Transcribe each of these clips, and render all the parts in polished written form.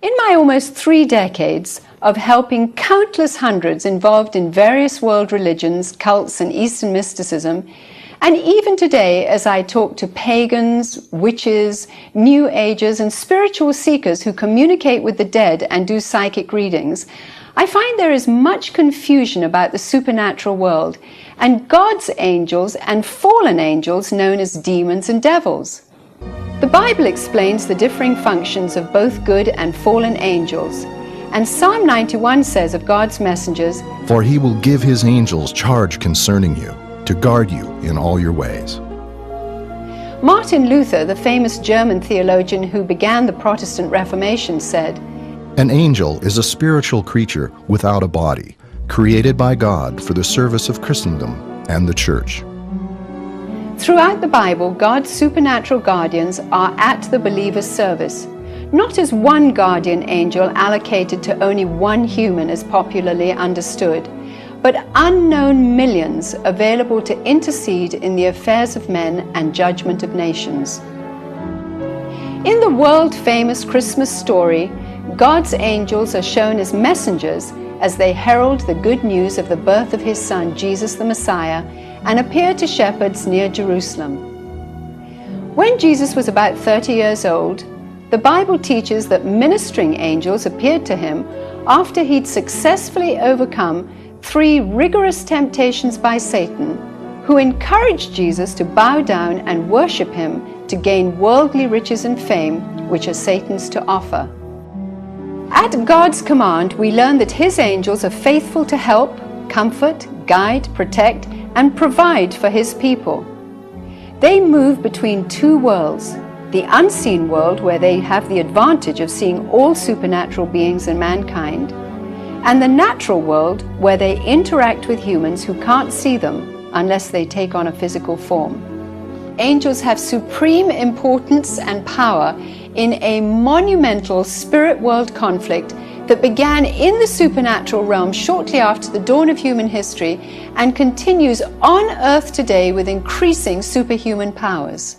In my almost 3 decades of helping countless hundreds involved in various world religions, cults, and Eastern mysticism, and even today as I talk to pagans, witches, New Agers, and spiritual seekers who communicate with the dead and do psychic readings, I find there is much confusion about the supernatural world and God's angels and fallen angels known as demons and devils. The Bible explains the differing functions of both good and fallen angels, and Psalm 91 says of God's messengers, "For he will give his angels charge concerning you, to guard you in all your ways." Martin Luther, the famous German theologian who began the Protestant Reformation, said, "An angel is a spiritual creature without a body, created by God for the service of Christendom and the Church." Throughout the Bible, God's supernatural guardians are at the believer's service, not as one guardian angel allocated to only one human as popularly understood, but unknown millions available to intercede in the affairs of men and judgment of nations. In the world-famous Christmas story, God's angels are shown as messengers as they herald the good news of the birth of his Son, Jesus the Messiah, and appear to shepherds near Jerusalem. When Jesus was about 30 years old, the Bible teaches that ministering angels appeared to him after he'd successfully overcome 3 rigorous temptations by Satan, who encouraged Jesus to bow down and worship him to gain worldly riches and fame, which are Satan's to offer. At God's command, we learn that his angels are faithful to help, comfort, guide, protect, and provide for his people. They move between 2 worlds, the unseen world where they have the advantage of seeing all supernatural beings and mankind, and the natural world where they interact with humans who can't see them unless they take on a physical form. Angels have supreme importance and power in a monumental spirit world conflict that began in the supernatural realm shortly after the dawn of human history and continues on earth today with increasing superhuman powers.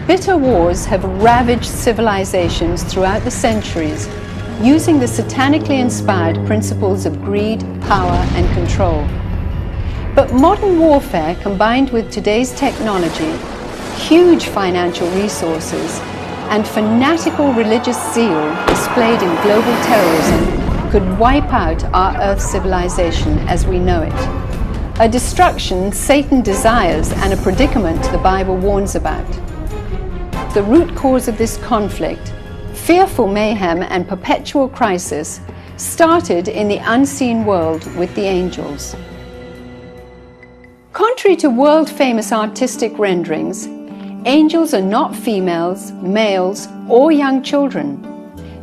Bitter wars have ravaged civilizations throughout the centuries, using the satanically inspired principles of greed, power, and control. But modern warfare, combined with today's technology, huge financial resources, and fanatical religious zeal displayed in global terrorism could wipe out our Earth's civilization as we know it. A destruction Satan desires and a predicament the Bible warns about. The root cause of this conflict, fearful mayhem and perpetual crisis, started in the unseen world with the angels. Contrary to world-famous artistic renderings, angels are not females, males, or young children.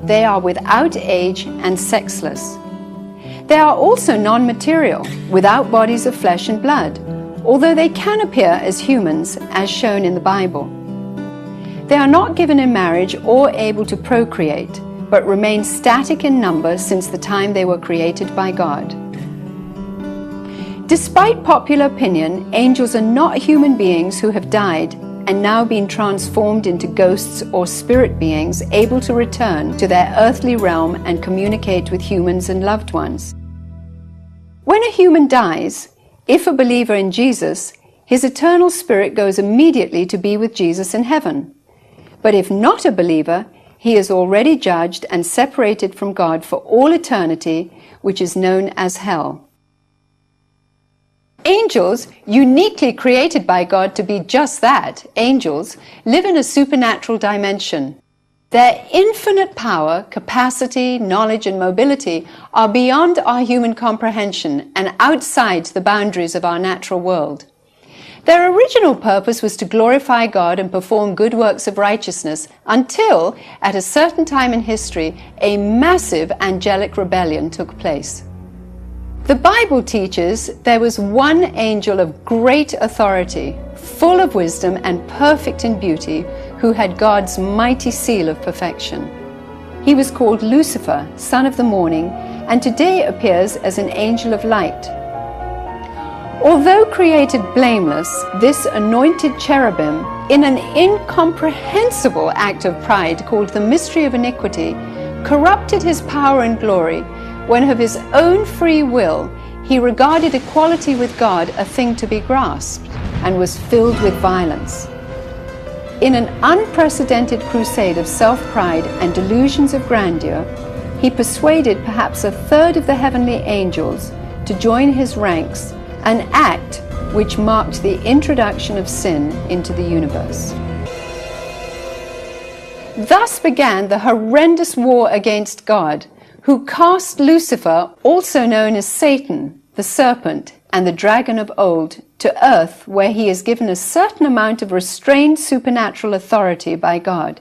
They are without age and sexless. They are also non-material, without bodies of flesh and blood, although they can appear as humans, as shown in the Bible. They are not given in marriage or able to procreate, but remain static in number since the time they were created by God. Despite popular opinion, angels are not human beings who have died and now been transformed into ghosts or spirit beings able to return to their earthly realm and communicate with humans and loved ones. When a human dies, if a believer in Jesus, his eternal spirit goes immediately to be with Jesus in heaven. But if not a believer, he is already judged and separated from God for all eternity, which is known as hell. Angels, uniquely created by God to be just that, angels, live in a supernatural dimension. Their infinite power, capacity, knowledge, and mobility are beyond our human comprehension and outside the boundaries of our natural world. Their original purpose was to glorify God and perform good works of righteousness until, at a certain time in history, a massive angelic rebellion took place. The Bible teaches there was one angel of great authority, full of wisdom and perfect in beauty, who had God's mighty seal of perfection. He was called Lucifer, son of the morning, and today appears as an angel of light. Although created blameless, this anointed cherubim, in an incomprehensible act of pride called the mystery of iniquity, corrupted his power and glory when of his own free will he regarded equality with God a thing to be grasped and was filled with violence. In an unprecedented crusade of self-pride and delusions of grandeur, he persuaded perhaps a third of the heavenly angels to join his ranks, an act which marked the introduction of sin into the universe. Thus began the horrendous war against God, who cast Lucifer, also known as Satan, the serpent, and the dragon of old, to earth, where he is given a certain amount of restrained supernatural authority by God.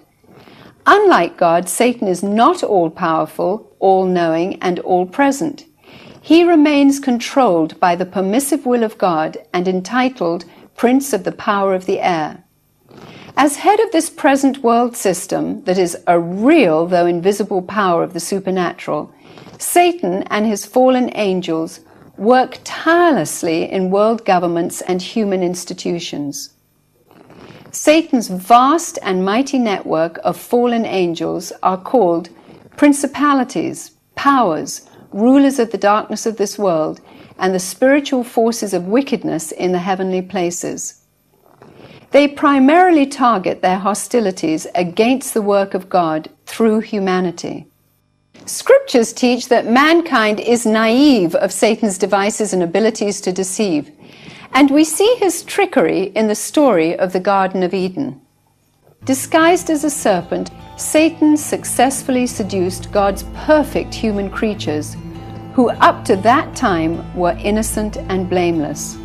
Unlike God, Satan is not all-powerful, all-knowing, and all-present. He remains controlled by the permissive will of God and entitled Prince of the Power of the Air. As head of this present world system that is a real though invisible power of the supernatural, Satan and his fallen angels work tirelessly in world governments and human institutions. Satan's vast and mighty network of fallen angels are called principalities, powers, rulers of the darkness of this world, and the spiritual forces of wickedness in the heavenly places. They primarily target their hostilities against the work of God through humanity. Scriptures teach that mankind is naive of Satan's devices and abilities to deceive, and we see his trickery in the story of the Garden of Eden. Disguised as a serpent, Satan successfully seduced God's perfect human creatures, who up to that time were innocent and blameless.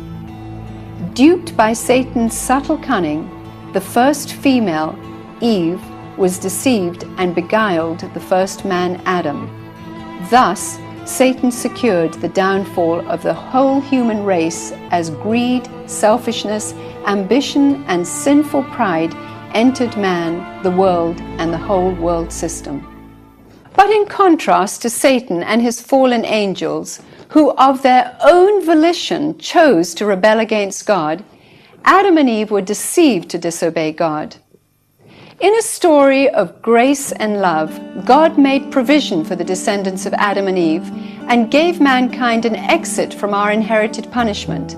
Duped by Satan's subtle cunning, the first female, Eve, was deceived and beguiled the first man, Adam. Thus, Satan secured the downfall of the whole human race as greed, selfishness, ambition, and sinful pride entered man, the world, and the whole world system. But in contrast to Satan and his fallen angels, who of their own volition chose to rebel against God, Adam and Eve were deceived to disobey God. In a story of grace and love, God made provision for the descendants of Adam and Eve and gave mankind an exit from our inherited punishment.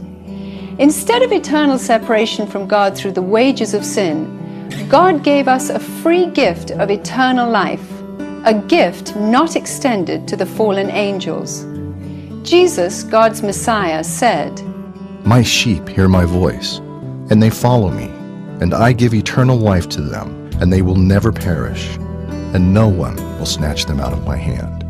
Instead of eternal separation from God through the wages of sin, God gave us a free gift of eternal life, a gift not extended to the fallen angels. Jesus, God's Messiah, said, My sheep hear my voice, and they follow me, and I give eternal life to them, and they will never perish, and no one will snatch them out of my hand.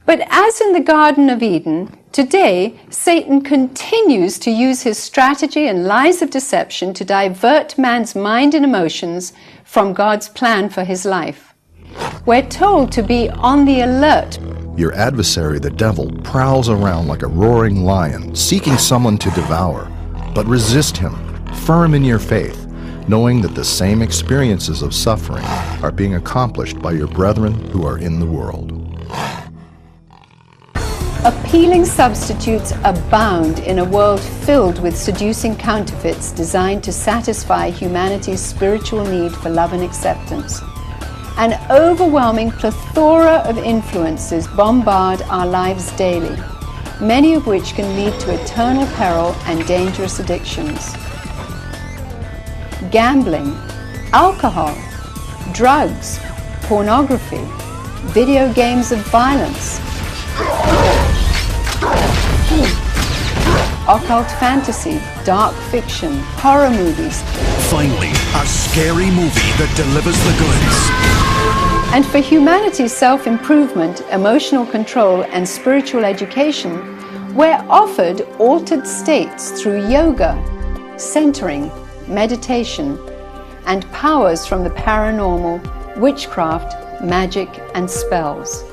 But as in the Garden of Eden, today Satan continues to use his strategy and lies of deception to divert man's mind and emotions from God's plan for his life. We're told to be on the alert. Your adversary, the devil, prowls around like a roaring lion, seeking someone to devour. But resist him, firm in your faith, knowing that the same experiences of suffering are being accomplished by your brethren who are in the world. Appealing substitutes abound in a world filled with seducing counterfeits designed to satisfy humanity's spiritual need for love and acceptance. An overwhelming plethora of influences bombard our lives daily, many of which can lead to eternal peril and dangerous addictions. Gambling, alcohol, drugs, pornography, video games of violence, occult fantasy, dark fiction, horror movies. Finally, a scary movie that delivers the goods. And for humanity's self-improvement, emotional control, and spiritual education, we're offered altered states through yoga, centering, meditation, and powers from the paranormal, witchcraft, magic, and spells.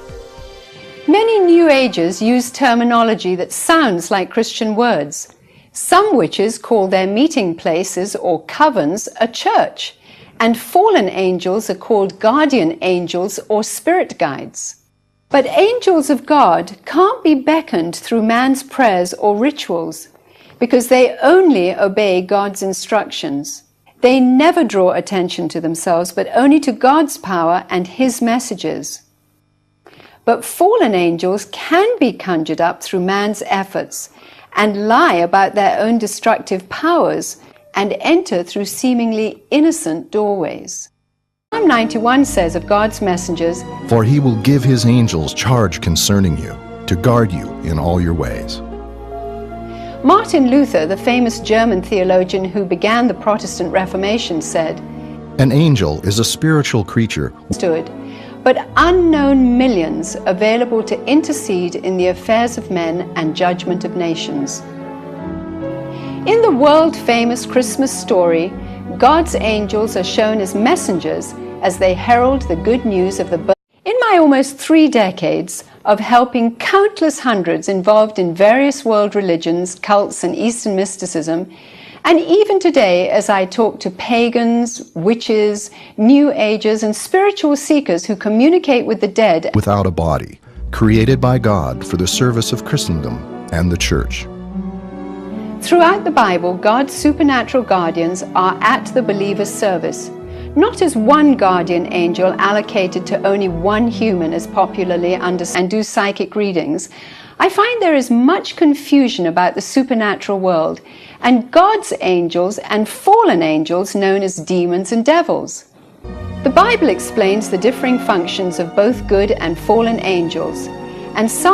Many New Agers use terminology that sounds like Christian words. Some witches call their meeting places or covens a church, and fallen angels are called guardian angels or spirit guides. But angels of God can't be beckoned through man's prayers or rituals, because they only obey God's instructions. They never draw attention to themselves, but only to God's power and His messages. But fallen angels can be conjured up through man's efforts and lie about their own destructive powers and enter through seemingly innocent doorways. Psalm 91 says of God's messengers, For he will give his angels charge concerning you, to guard you in all your ways. Martin Luther, the famous German theologian who began the Protestant Reformation, said, An angel is a spiritual creature, but unknown millions available to intercede in the affairs of men and judgment of nations. In the world-famous Christmas story, God's angels are shown as messengers as they herald the good news of the birth. In my almost 3 decades of helping countless hundreds involved in various world religions, cults, and Eastern mysticism, and even today as I talk to pagans, witches, New Agers, and spiritual seekers who communicate with the dead without a body, created by God for the service of Christendom and the Church. Throughout the Bible, God's supernatural guardians are at the believer's service, not as one guardian angel allocated to only one human as popularly understood and do psychic readings. I find there is much confusion about the supernatural world and God's angels and fallen angels known as demons and devils. The Bible explains the differing functions of both good and fallen angels, and some